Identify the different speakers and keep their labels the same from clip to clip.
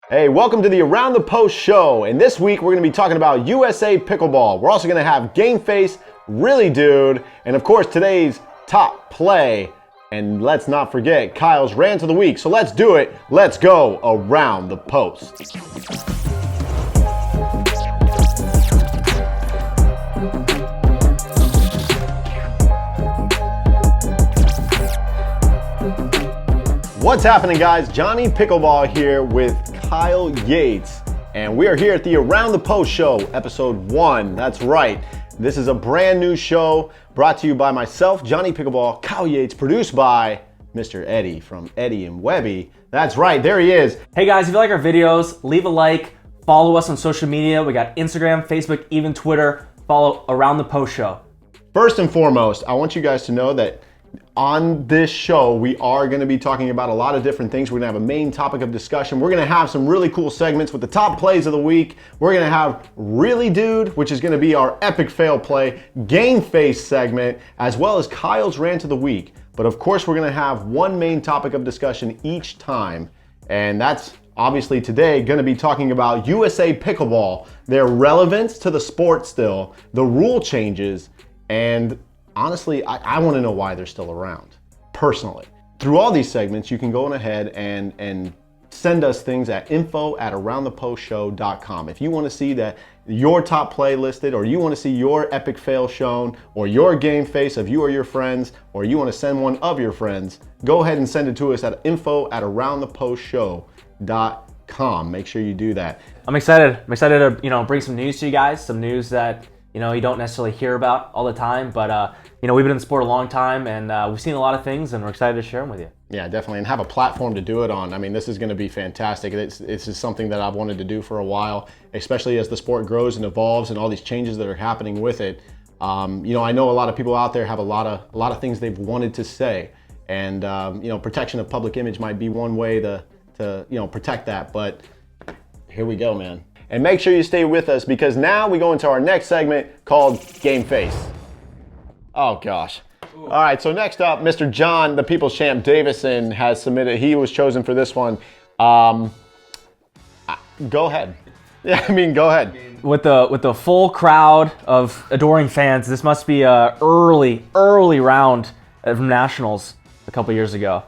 Speaker 1: Hey, welcome to the Around the Post show. And this week we're going to be talking about USA Pickleball. We're also going to have Game Face, Really Dude, and of course today's top play. And let's not forget Kyle's Rant of the Week. So let's do it. Let's go Around the Post. What's happening, guys? Johnny Pickleball here with Kyle Yates, and we are here at the Around the Post show, episode 1. That's right. This is a brand new show brought to you by myself, Johnny Pickleball, Kyle Yates, produced by Mr. Eddie from Eddie and Webby. That's right, there he is.
Speaker 2: Hey guys, if you like our videos, leave a like, follow us on social media. We got Instagram, Facebook, even Twitter. Follow Around the Post show.
Speaker 1: First and foremost, I want you guys to know that on this show, we are going to be talking about a lot of different things. We're going to have a main topic of discussion. We're going to have some really cool segments with the top plays of the week. We're going to have Really Dude, which is going to be our epic fail play, Game Face segment, as well as Kyle's Rant of the Week. But of course, we're going to have one main topic of discussion each time. And that's obviously today going to be talking about USA Pickleball, their relevance to the sport still, the rule changes, and honestly, I want to know why they're still around, personally. Through all these segments, you can go on ahead and send us things at info@aroundthepostshow.com. If you want to see that your top play listed, or you want to see your epic fail shown, or your game face of you or your friends, or you want to send one of your friends, go ahead and send it to us at info@aroundthepostshow.com. Make sure you do that.
Speaker 2: I'm excited. I'm excited to bring some news to you guys, some news that you don't necessarily hear about all the time, but we've been in the sport a long time, and we've seen a lot of things, and we're excited to share them with you.
Speaker 1: Yeah, definitely, and have a platform to do it on. I mean, this is going to be fantastic. This is something that I've wanted to do for a while, especially as the sport grows and evolves, and all these changes that are happening with it. I know a lot of people out there have a lot of things they've wanted to say, and protection of public image might be one way to protect that. But here we go, man. And make sure you stay with us, because now we go into our next segment called Game Face. Oh gosh. Ooh. All right, so next up, Mr. John, the People's Champ Davison, has submitted. He was chosen for this one. Go ahead. Yeah, go ahead.
Speaker 2: With the full crowd of adoring fans, this must be a early round of nationals a couple years ago.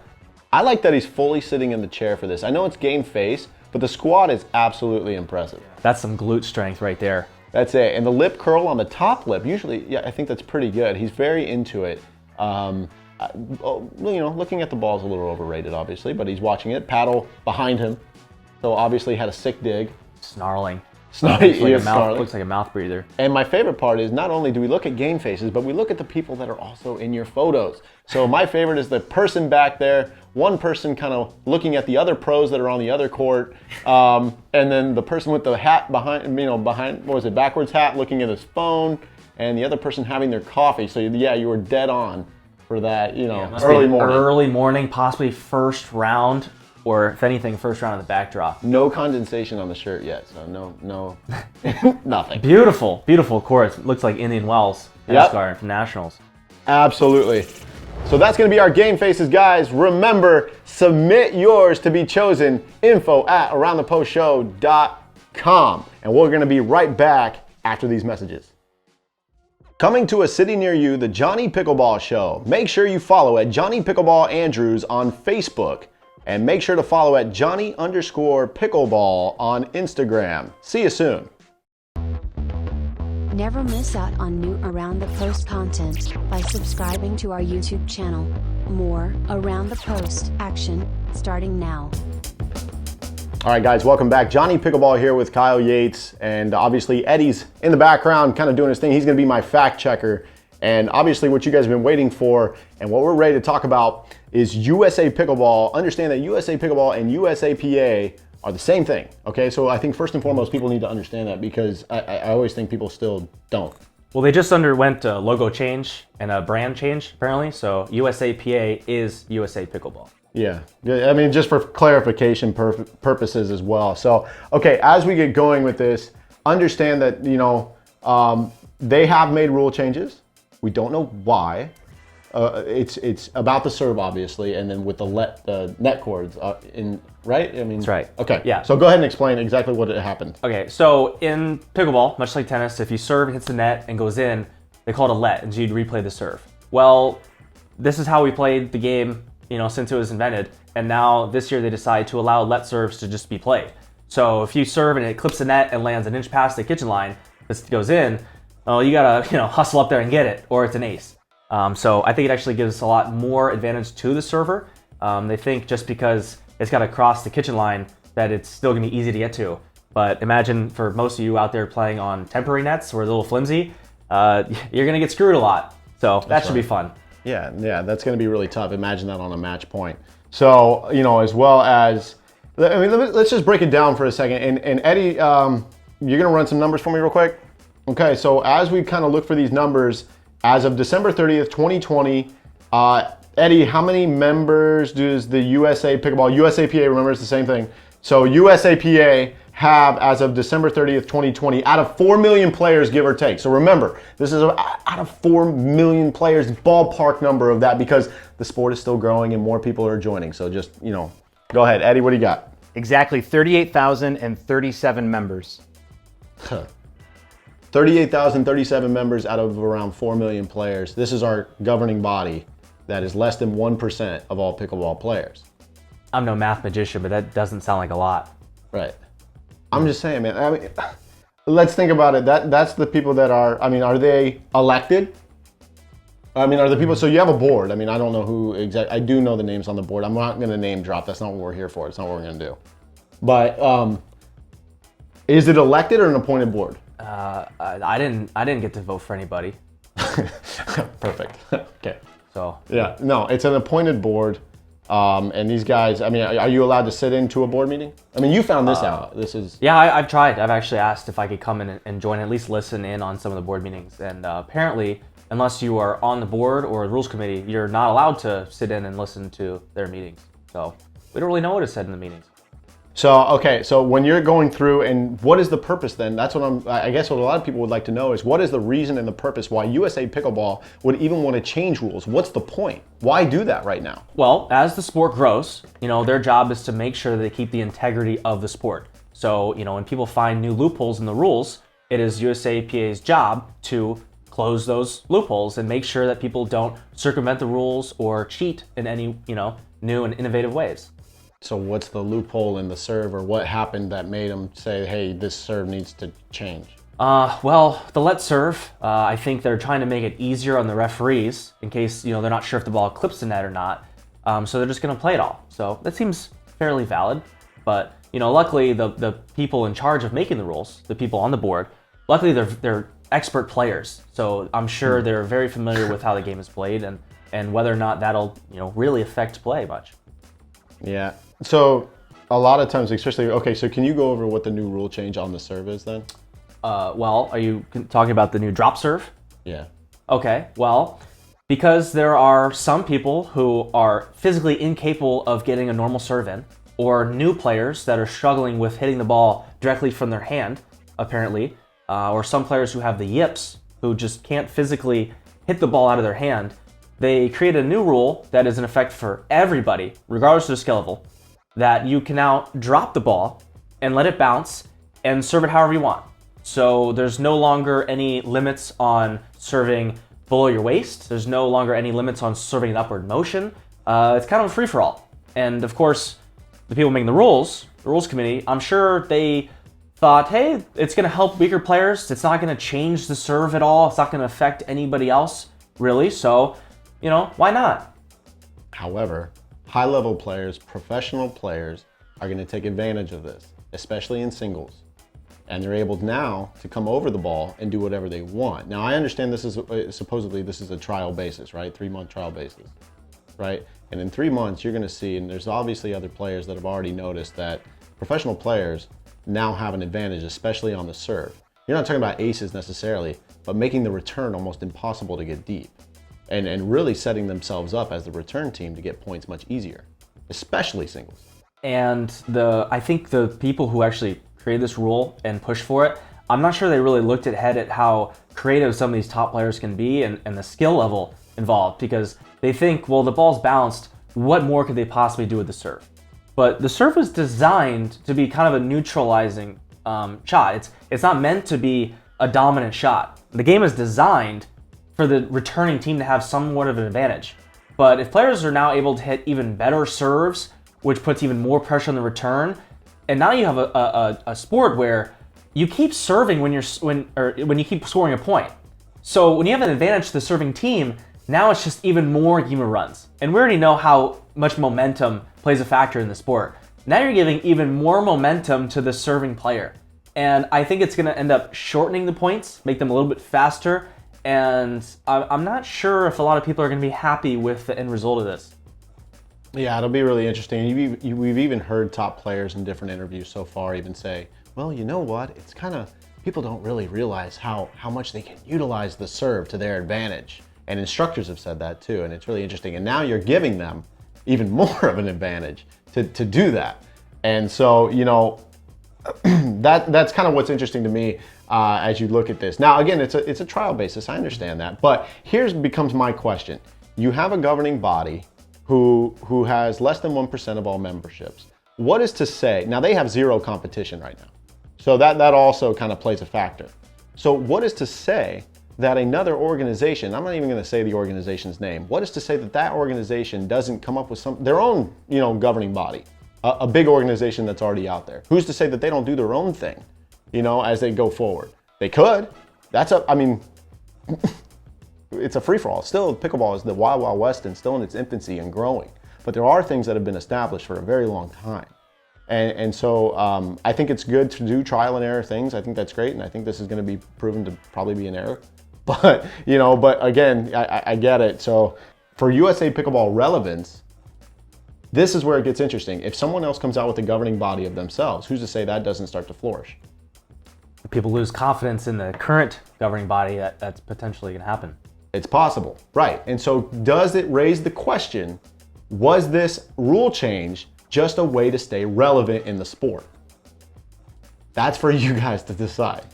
Speaker 1: I like that he's fully sitting in the chair for this. I know it's Game Face, but the squat is absolutely impressive.
Speaker 2: That's some glute strength right there.
Speaker 1: That's it. And the lip curl on the top lip, usually, yeah, I think that's pretty good. He's very into it. Looking at the ball is a little overrated, obviously, but he's watching it. Paddle behind him. So obviously had a sick dig.
Speaker 2: Snarling.
Speaker 1: Looks
Speaker 2: like a mouth breather.
Speaker 1: And my favorite part is not only do we look at game faces, but we look at the people that are also in your photos. So my favorite is the person back there, one person kind of looking at the other pros that are on the other court, and then the person with the hat behind, what was it, backwards hat, looking at his phone, and the other person having their coffee. So yeah, you were dead on for that, early morning.
Speaker 2: Early morning, possibly first round, or if anything, first round of the backdrop.
Speaker 1: No condensation on the shirt yet, so no, nothing.
Speaker 2: Beautiful court. Looks like Indian Wells, NASCAR from Nationals.
Speaker 1: Absolutely. So that's going to be our game faces, guys. Remember, submit yours to be chosen. info@aroundthepostshow.com. And we're going to be right back after these messages. Coming to a city near you, the Johnny Pickleball Show. Make sure you follow at Johnny Pickleball Andrews on Facebook. And make sure to follow at Johnny_Pickleball on Instagram. See you soon.
Speaker 3: Never miss out on new Around the Post content by subscribing to our YouTube channel. More Around the Post action starting now.
Speaker 1: All right, guys, welcome back. Johnny Pickleball here with Kyle Yates, and obviously Eddie's in the background kind of doing his thing. He's going to be my fact checker. And obviously what you guys have been waiting for and what we're ready to talk about is USA Pickleball. Understand that USA Pickleball and USAPA are the same thing, okay? So I think first and foremost, people need to understand that, because I always think people still don't.
Speaker 2: Well, they just underwent a logo change and a brand change, apparently. So USAPA is USA Pickleball.
Speaker 1: Yeah, I mean, just for clarification purposes as well. So, okay, as we get going with this, understand that, they have made rule changes. We don't know why. it's about the serve, obviously, and then with the net cords right? I mean,
Speaker 2: That's right.
Speaker 1: Okay.
Speaker 2: Yeah.
Speaker 1: So go ahead and explain exactly what happened.
Speaker 2: Okay, so in pickleball, much like tennis, if you serve and hits the net and goes in, they call it a let, and so you'd replay the serve. Well, this is how we played the game, since it was invented, and now this year they decide to allow let serves to just be played. So if you serve and it clips the net and lands an inch past the kitchen line, this goes in, well, you gotta hustle up there and get it, or it's an ace. So I think it actually gives a lot more advantage to the server. They think just because it's got to cross the kitchen line that it's still gonna be easy to get to. But imagine for most of you out there playing on temporary nets or a little flimsy, you're gonna get screwed a lot. So that should be fun.
Speaker 1: Yeah, that's going to be really tough. Imagine that on a match point. So, as well as, let's just break it down for a second. And Eddie, you're going to run some numbers for me real quick? Okay, so as we kind of look for these numbers, as of December 30th, 2020, Eddie, how many members does the USA USAPA, remember it's the same thing. So USAPA have, as of December 30th, 2020, out of 4 million players, give or take. So remember, this is out of 4 million players, ballpark number of that, because the sport is still growing and more people are joining. So just, go ahead. Eddie, what do you got?
Speaker 4: Exactly 38,037 members.
Speaker 1: 38,037 members out of around 4 million players. This is our governing body that is less than 1% of all pickleball players.
Speaker 2: I'm no math magician, but that doesn't sound like a lot.
Speaker 1: Right. I'm just saying, man. Let's think about it. That's the people that are. Are they elected? Are the people? So you have a board. I don't know who exactly. I do know the names on the board. I'm not going to name drop. That's not what we're here for. It's not what we're going to do. But is it elected or an appointed board?
Speaker 2: I didn't get to vote for anybody.
Speaker 1: Perfect. Okay.
Speaker 2: So
Speaker 1: yeah, no, it's an appointed board. And these guys, are you allowed to sit into a board meeting? You found this out. This is...
Speaker 2: Yeah, I've tried. I've actually asked if I could come in and join, at least listen in on some of the board meetings. And apparently, unless you are on the board or the rules committee, you're not allowed to sit in and listen to their meetings. So we don't really know what is said in the meetings.
Speaker 1: So, okay, so when you're going through, and what is the purpose then? That's what I guess what a lot of people would like to know is, what is the reason and the purpose why USA Pickleball would even want to change rules? What's the point? Why do that right now?
Speaker 2: Well, as the sport grows, their job is to make sure that they keep the integrity of the sport. So, when people find new loopholes in the rules, it is USAPA's job to close those loopholes and make sure that people don't circumvent the rules or cheat in any, new and innovative ways.
Speaker 1: So what's the loophole in the serve, or what happened that made them say, hey, this serve needs to change?
Speaker 2: Well, the let serve, I think they're trying to make it easier on the referees in case, they're not sure if the ball clips the net or not. So they're just going to play it all. So that seems fairly valid. But, luckily the people in charge of making the rules, the people on the board, luckily they're expert players. So I'm sure they're very familiar with how the game is played and whether or not that'll, really affect play much.
Speaker 1: Yeah. So a lot of times, especially, okay, so can you go over what the new rule change on the serve is then?
Speaker 2: Well, are you talking about the new drop serve?
Speaker 1: Yeah.
Speaker 2: Okay, well, because there are some people who are physically incapable of getting a normal serve in, or new players that are struggling with hitting the ball directly from their hand, apparently, or some players who have the yips, who just can't physically hit the ball out of their hand, they created a new rule that is in effect for everybody, regardless of their skill level, that you can now drop the ball and let it bounce and serve it however you want. So there's no longer any limits on serving below your waist. There's no longer any limits on serving an upward motion. It's kind of a free-for-all. And of course, the people making the rules committee, I'm sure they thought, hey, it's going to help weaker players. It's not going to change the serve at all. It's not going to affect anybody else, really. So, why not?
Speaker 1: However, high-level players, professional players are going to take advantage of this, especially in singles. And they're able now to come over the ball and do whatever they want. Now, I understand this is supposedly this is a trial basis, right? 3-month trial basis, right? And in 3 months, you're going to see, and there's obviously other players that have already noticed that professional players now have an advantage, especially on the serve. You're not talking about aces necessarily, but making the return almost impossible to get deep. And really setting themselves up as the return team to get points much easier, especially singles.
Speaker 2: And I think the people who actually created this rule and pushed for it, I'm not sure they really looked ahead at how creative some of these top players can be and the skill level involved because they think, well, the ball's bounced. What more could they possibly do with the serve? But the serve was designed to be kind of a neutralizing shot. It's not meant to be a dominant shot. The game is designed for the returning team to have somewhat of an advantage. But if players are now able to hit even better serves, which puts even more pressure on the return, and now you have a sport where you keep serving when you keep scoring a point. So when you have an advantage to the serving team, now it's just even more Yima runs. And we already know how much momentum plays a factor in the sport. Now you're giving even more momentum to the serving player. And I think it's going to end up shortening the points, make them a little bit faster. And I'm not sure if a lot of people are going to be happy with the end result of this.
Speaker 1: Yeah, it'll be really interesting. We've even heard top players in different interviews so far even say, well, you know what? It's kind of, people don't really realize how much they can utilize the serve to their advantage. And instructors have said that too, and it's really interesting. And now you're giving them even more of an advantage to do that. And so, you know, that's kind of what's interesting to me as you look at this. Now, again, it's a trial basis. I understand that. But here's becomes my question. You have a governing body who has less than 1% of all memberships. What is to say, now they have zero competition right now. So that also kind of plays a factor. So what is to say that another organization, I'm not even going to say the organization's name, what is to say that that organization doesn't come up with their own, you know, governing body, a big organization that's already out there? Who's to say that they don't do their own thing, you know, as they go forward? They could. I mean, it's a free-for-all. Still, pickleball is the wild, wild west and still in its infancy and growing. But there are things that have been established for a very long time. And so I think it's good to do trial and error things. I think that's great. And I think this is going to be proven to probably be an error. But, you know, but again, I get it. So for USA Pickleball relevance, this is where it gets interesting. If someone else comes out with a governing body of themselves, who's to say that doesn't start to flourish?
Speaker 2: People lose confidence in the current governing body, that's potentially going to happen.
Speaker 1: It's possible, right? And so does it raise the question, was this rule change just a way to stay relevant in the sport? That's for you guys to decide.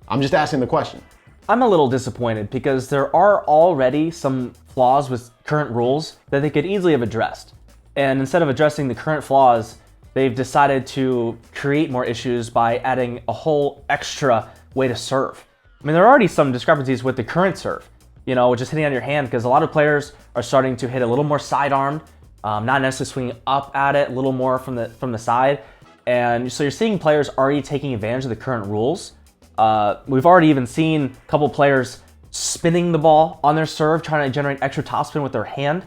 Speaker 1: I'm just asking the question.
Speaker 2: I'm a little disappointed because there are already some flaws with current rules that they could easily have addressed. And instead of addressing the current flaws, they've decided to create more issues by adding a whole extra way to serve. I mean, there are already some discrepancies with the current serve, you know, just hitting on your hand, because a lot of players are starting to hit a little more sidearmed, not necessarily swinging up at it, a little more from the side. And so you're seeing players already taking advantage of the current rules. We've already even seen a couple players spinning the ball on their serve, trying to generate extra topspin with their hand.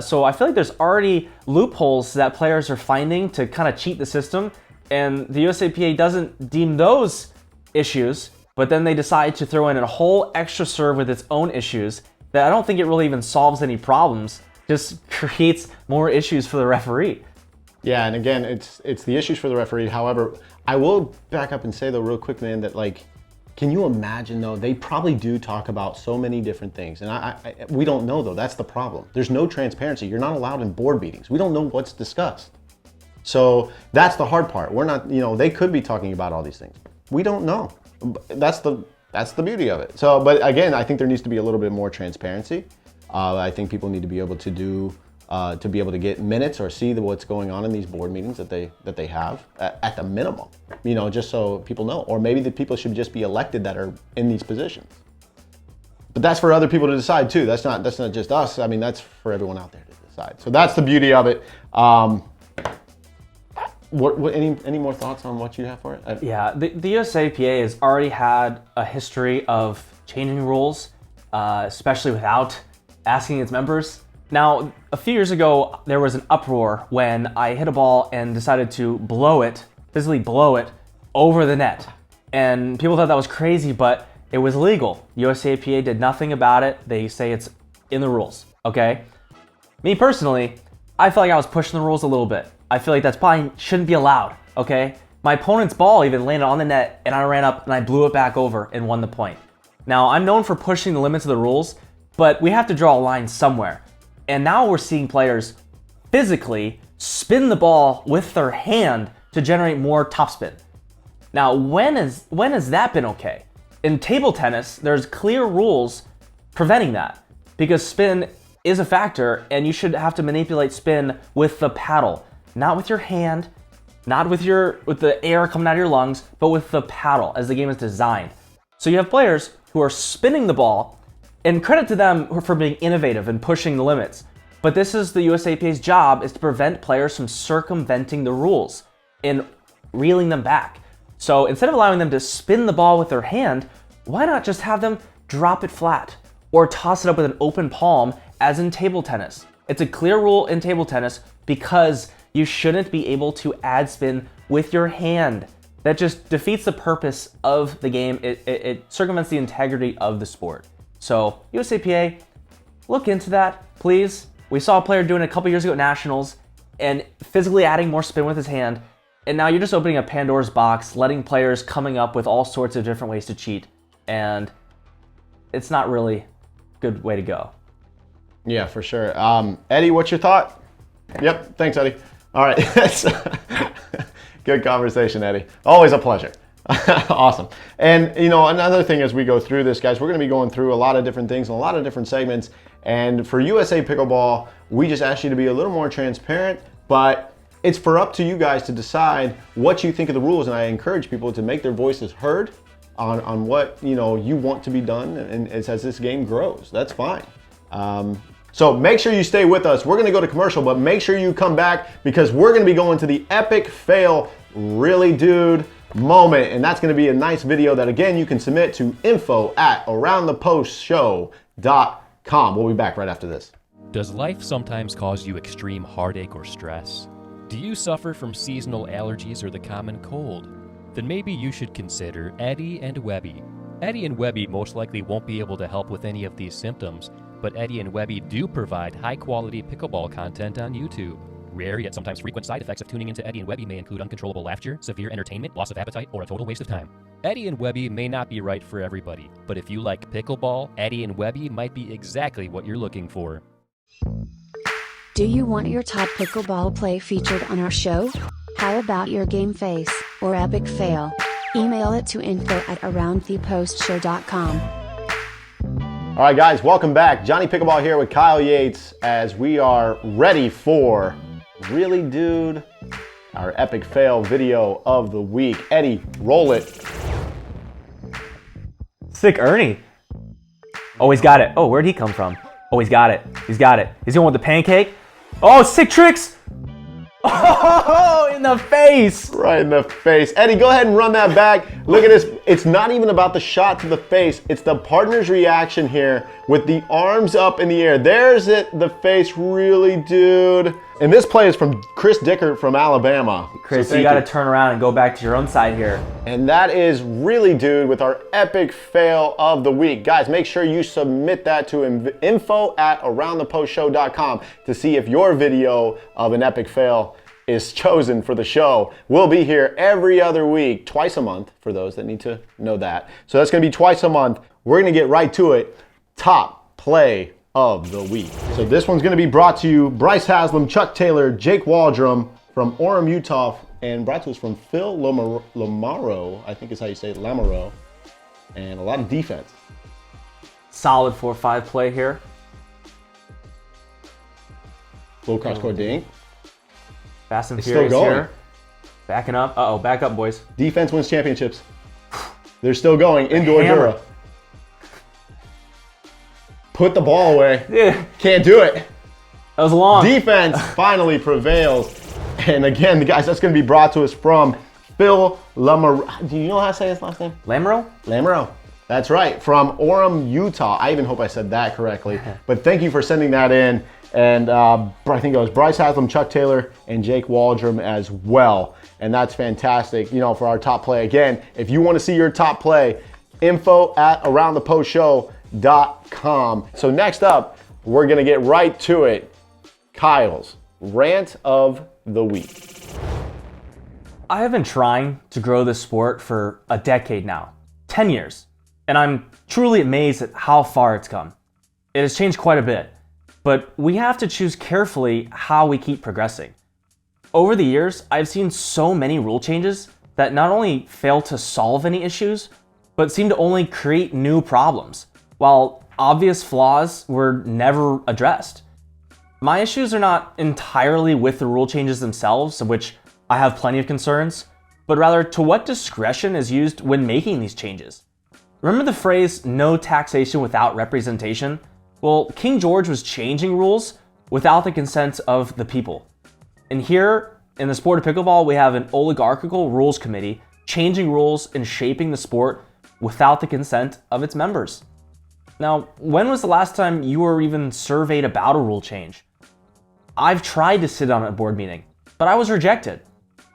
Speaker 2: So I feel like there's already loopholes that players are finding to kind of cheat the system, and the USAPA doesn't deem those issues, but then they decide to throw in a whole extra serve with its own issues that I don't think it really even solves any problems, just creates more issues for the referee.
Speaker 1: Yeah, and again, it's the issues for the referee. However, I will back up and say though real quick, man, that like, can you imagine though, they probably do talk about so many different things. And we don't know though, that's the problem. There's no transparency. You're not allowed in board meetings. We don't know what's discussed. So that's the hard part. We're not, you know, they could be talking about all these things. We don't know. That's the beauty of it. So, but again, I think there needs to be a little bit more transparency. I think people need to be able to do, to be able to get minutes or see what's going on in these board meetings that they have at the minimum, you know, just so people know. Or maybe the people should just be elected that are in these positions. But that's for other people to decide too. That's not just us. I mean, that's for everyone out there to decide. So that's the beauty of it. Any more thoughts on what you have for it?
Speaker 2: Yeah, the USAPA has already had a history of changing rules, especially without asking its members. Now, a few years ago, there was an uproar when I hit a ball and decided to physically blow it over the net. And people thought that was crazy, but it was legal. USAPA did nothing about it. They say it's in the rules, okay? Me personally, I felt like I was pushing the rules a little bit. I feel like that's probably shouldn't be allowed, okay? My opponent's ball even landed on the net and I ran up and I blew it back over and won the point. Now, I'm known for pushing the limits of the rules, but we have to draw a line somewhere. And now we're seeing players physically spin the ball with their hand to generate more topspin. Now, when has that been okay? In table tennis, there's clear rules preventing that. because spin is a factor, and you should have to manipulate spin with the paddle, not with your hand, not with the air coming out of your lungs, but with the paddle as the game is designed. So you have players who are spinning the ball, and credit to them for being innovative and pushing the limits. But this is the USAPA's job, is to prevent players from circumventing the rules and reeling them back. So instead of allowing them to spin the ball with their hand, why not just have them drop it flat or toss it up with an open palm as in table tennis? It's a clear rule in table tennis because you shouldn't be able to add spin with your hand. That just defeats the purpose of the game. It circumvents the integrity of the sport. So USAPA, look into that, please. We saw a player doing it a couple years ago at Nationals and physically adding more spin with his hand. And now you're just opening a Pandora's box, letting players coming up with all sorts of different ways to cheat. And it's not really a good way to go.
Speaker 1: Yeah, for sure. Eddie, what's your thought? Yep, thanks, Eddie. All right. Good conversation, Eddie. Always a pleasure. Awesome. And, another thing as we go through this, guys, we're going to be going through a lot of different things and a lot of different segments. And for USA Pickleball, we just ask you to be a little more transparent, but it's for up to you guys to decide what you think of the rules. And I encourage people to make their voices heard on what, you want to be done and as this game grows. That's fine. So make sure you stay with us. We're going to go to commercial, but make sure you come back because we're going to be going to the epic fail really dude moment. And that's going to be a nice video that, again, you can submit to info@aroundthepostshow.com. We'll be back right after this.
Speaker 5: Does life sometimes cause you extreme heartache or stress? Do you suffer from seasonal allergies or the common cold? Then maybe you should consider Eddie and Webby. Eddie and Webby most likely won't be able to help with any of these symptoms, but Eddie and Webby do provide high-quality pickleball content on YouTube. Rare yet sometimes frequent side effects of tuning into Eddie and Webby may include uncontrollable laughter, severe entertainment, loss of appetite, or a total waste of time. Eddie and Webby may not be right for everybody, but if you like pickleball, Eddie and Webby might be exactly what you're looking for.
Speaker 3: Do you want your top pickleball play featured on our show? How about your game face, or epic fail? Email it to info@aroundthepostshow.com.
Speaker 1: All right, guys, welcome back. Johnny Pickleball here with Kyle Yates as we are ready for Really Dude, our epic fail video of the week. Eddie, roll it.
Speaker 2: Sick Ernie. Oh, he's got it. Oh, where'd he come from? Oh, he's got it. He's got it. He's going with the pancake. Oh, sick tricks. Oh, in the face.
Speaker 1: Right in the face. Eddie, go ahead and run that back. Look at this. It's not even about the shot to the face. It's the partner's reaction here with the arms up in the air. There's it, the face, really, dude. And this play is from Chris Dickert from Alabama.
Speaker 2: Chris, you got to turn around and go back to your own side here.
Speaker 1: And that is really, dude, with our epic fail of the week. Guys, make sure you submit that to info@aroundthepostshow.com to see if your video of an epic fail is chosen for the show. We'll be here every other week, twice a month, for those that need to know that. So that's going to be twice a month. We're going to get right to it. Top play of the week. So this one's going to be brought to you Bryce Haslam, Chuck Taylor, Jake Waldrum from Orem, Utah, and brought to us from Phil Lamaro, I think is how you say it, Lamaro, and a lot of defense.
Speaker 2: Solid 4-5 play here.
Speaker 1: Low cross court dink.
Speaker 2: Fast and
Speaker 1: It's
Speaker 2: furious
Speaker 1: still going.
Speaker 2: here. Backing up. Uh-oh, back up, boys.
Speaker 1: Defense wins championships. They're still going. Indoor
Speaker 2: Hammer.
Speaker 1: Dura. Put the ball away.
Speaker 2: Yeah,
Speaker 1: Can't do it.
Speaker 2: that was long.
Speaker 1: Defense finally prevails. And again, guys, that's going to be brought to us from Phil Lamaro. Do you know how to say his last name?
Speaker 2: Lamro?
Speaker 1: Lamaro. That's right, from Orem, Utah. I even hope I said that correctly. But thank you for sending that in. And I think it was Bryce Haslam, Chuck Taylor, and Jake Waldrum as well. And that's fantastic, for our top play. Again, if you want to see your top play, info@aroundthepostshow.com. So next up, we're going to get right to it. Kyle's rant of the week.
Speaker 2: I have been trying to grow this sport for a decade now, 10 years, and I'm truly amazed at how far it's come. It has changed quite a bit, but we have to choose carefully how we keep progressing. Over the years, I've seen so many rule changes that not only fail to solve any issues, but seem to only create new problems, while obvious flaws were never addressed. My issues are not entirely with the rule changes themselves, of which I have plenty of concerns, but rather to what discretion is used when making these changes. Remember the phrase, no taxation without representation? Well, King George was changing rules without the consent of the people. And here, in the sport of pickleball, we have an oligarchical rules committee changing rules and shaping the sport without the consent of its members. Now, when was the last time you were even surveyed about a rule change? I've tried to sit on a board meeting, but I was rejected.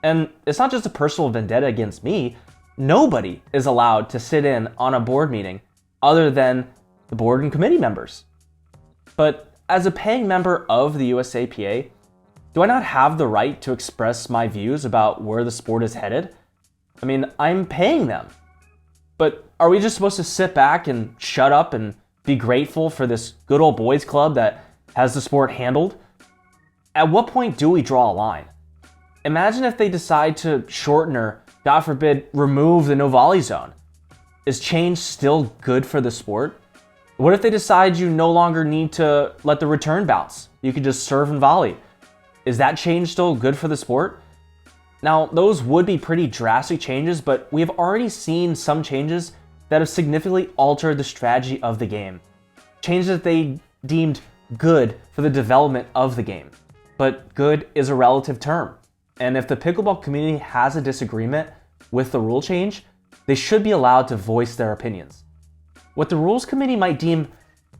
Speaker 2: And it's not just a personal vendetta against me. Nobody is allowed to sit in on a board meeting other than the board and committee members. But as a paying member of the USAPA, do I not have the right to express my views about where the sport is headed? I mean, I'm paying them. But are we just supposed to sit back and shut up and be grateful for this good old boys club that has the sport handled? At what point do we draw a line? Imagine if they decide to shorten or, God forbid, remove the no volley zone. Is change still good for the sport? What if they decide you no longer need to let the return bounce? You could just serve and volley. Is that change still good for the sport? Now, those would be pretty drastic changes, but we have already seen some changes that have significantly altered the strategy of the game. Changes that they deemed good for the development of the game. But good is a relative term. And if the pickleball community has a disagreement with the rule change, they should be allowed to voice their opinions. What the rules committee might deem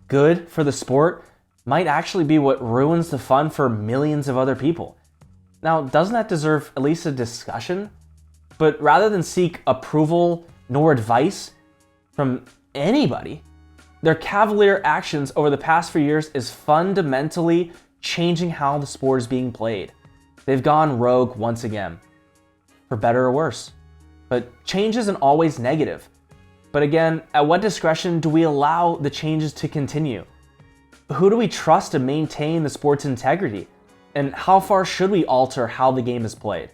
Speaker 2: good for the sport might actually be what ruins the fun for millions of other people. Now, doesn't that deserve at least a discussion? But rather than seek approval nor advice from anybody, their cavalier actions over the past few years is fundamentally changing how the sport is being played. They've gone rogue once again, for better or worse. But change isn't always negative. But again, at what discretion do we allow the changes to continue? Who do we trust to maintain the sport's integrity? And how far should we alter how the game is played?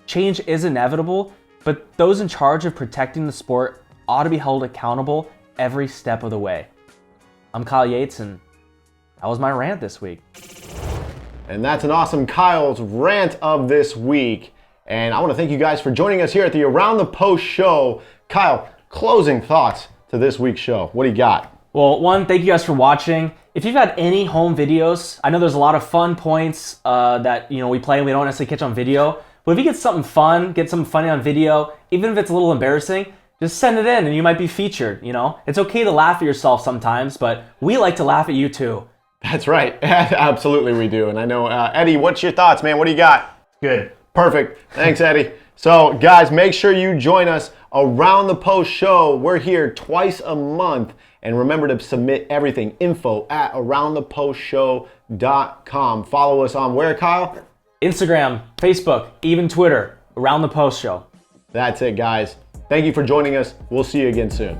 Speaker 2: Change is inevitable, but those in charge of protecting the sport ought to be held accountable every step of the way. I'm Kyle Yates, and that was my rant this week.
Speaker 1: And that's an awesome Kyle's rant of this week. And I want to thank you guys for joining us here at the Around the Post show. Kyle, closing thoughts to this week's show. What do you got?
Speaker 2: Well, one, thank you guys for watching. If you've got any home videos, I know there's a lot of fun points that we play and we don't necessarily catch on video. But if you get something fun, get something funny on video, even if it's a little embarrassing, just send it in and you might be featured. It's okay to laugh at yourself sometimes, but we like to laugh at you too.
Speaker 1: That's right. Absolutely we do. And I know, Eddie, what's your thoughts, man? What do you got?
Speaker 4: Good.
Speaker 1: Perfect. Thanks, Eddie. So, guys, make sure you join us Around the Post show. We're here twice a month. And remember to submit everything, info@aroundthepostshow.com. Follow us on where, Kyle?
Speaker 2: Instagram, Facebook, even Twitter, Around the Post Show.
Speaker 1: That's it, guys. Thank you for joining us. We'll see you again soon.